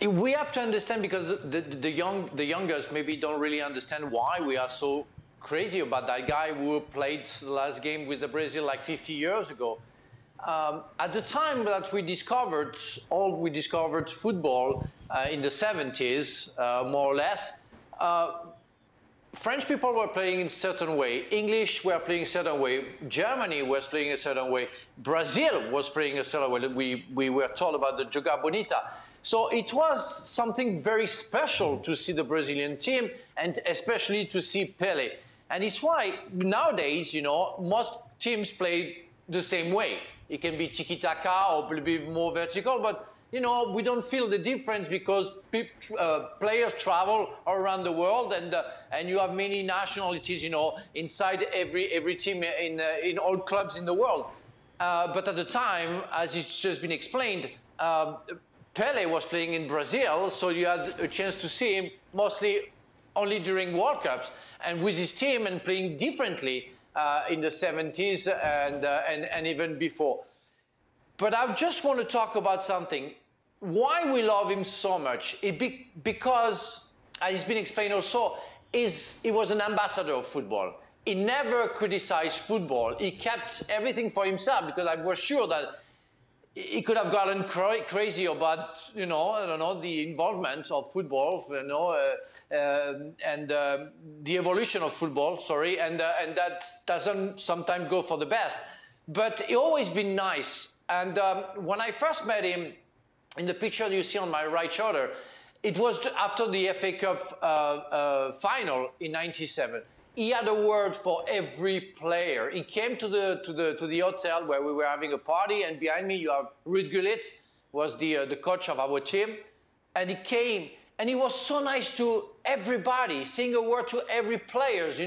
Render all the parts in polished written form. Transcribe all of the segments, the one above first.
We have to understand, because the youngers maybe don't really understand why we are so crazy about that guy who played the last game with Brazil like 50 years ago. At the time that we discovered football in the 70s, more or less, French people were playing in a certain way, English were playing a certain way, Germany was playing a certain way, Brazil was playing a certain way. We were told about the Joga Bonita. So it was something very special to see the Brazilian team, and especially to see Pelé. And it's why nowadays, most teams play the same way. It can be tiki-taka or a little bit more vertical, but we don't feel the difference, because players travel around the world, and you have many nationalities, inside every team in all clubs in the world. But at the time, as it's just been explained, Pelé was playing in Brazil, so you had a chance to see him mostly only during World Cups, and with his team, and playing differently in the 70s and even before. But I just want to talk about something. Why we love him so much? Because, as it's been explained also, he was an ambassador of football. He never criticized football. He kept everything for himself, because I was sure that he could have gotten crazy about, I don't know, the involvement of football, and the evolution of football, sorry, and that doesn't sometimes go for the best. But he always been nice. And when I first met him, in the picture you see on my right shoulder, it was after the FA Cup final in '97. He had a word for every player. He came to the hotel where we were having a party, and behind me you have Ruud Gullit, was the coach of our team, and he came and he was so nice to everybody, saying a word to every players,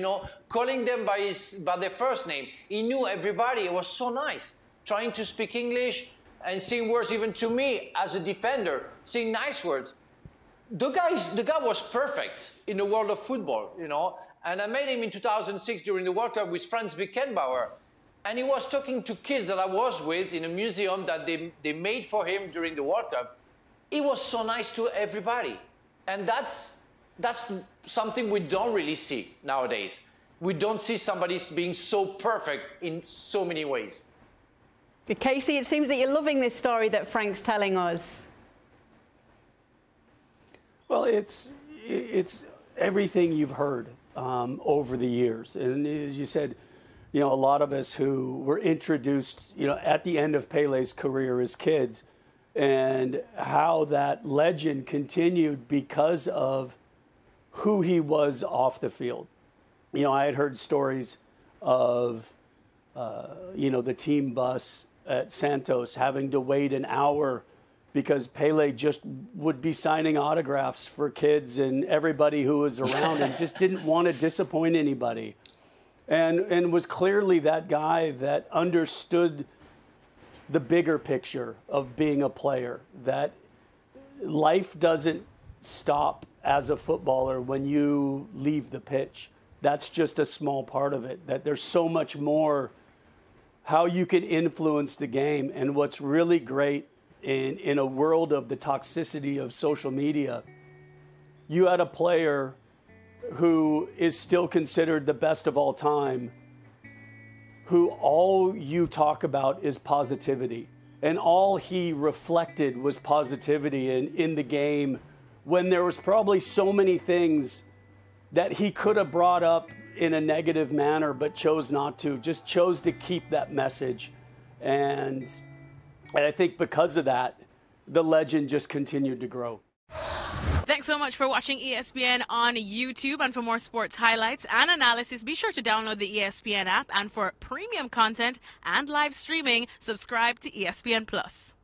calling them by their first name. He knew everybody. It was so nice, trying to speak English and saying words even to me as a defender, saying nice words. The guy was perfect in the world of football, And I met him in 2006 during the World Cup with Franz Beckenbauer. And he was talking to kids that I was with in a museum that they made for him during the World Cup. He was so nice to everybody. And that's something we don't really see nowadays. We don't see somebody being so perfect in so many ways. Kasey, it seems that you're loving this story that Frank's telling us. Well, it's everything you've heard over the years. And as you said, a lot of us who were introduced, at the end of Pelé's career as kids, and how that legend continued because of who he was off the field. I had heard stories of, the team bus at Santos having to wait an hour because Pelé just would be signing autographs for kids and everybody who was around, and just didn't want to disappoint anybody. And was clearly that guy that understood the bigger picture of being a player, that life doesn't stop as a footballer when you leave the pitch. That's just a small part of it, that there's so much more how you can influence the game. And what's really great in a world of the toxicity of social media, you had a player who is still considered the best of all time, who all you talk about is positivity. And all he reflected was positivity in the game, when there was probably so many things that he could have brought up in a negative manner, but chose not to, just chose to keep that message. And I think because of that, the legend just continued to grow. Thanks so much for watching ESPN on YouTube. And for more sports highlights and analysis, be sure to download the ESPN app. And for premium content and live streaming, subscribe to ESPN Plus.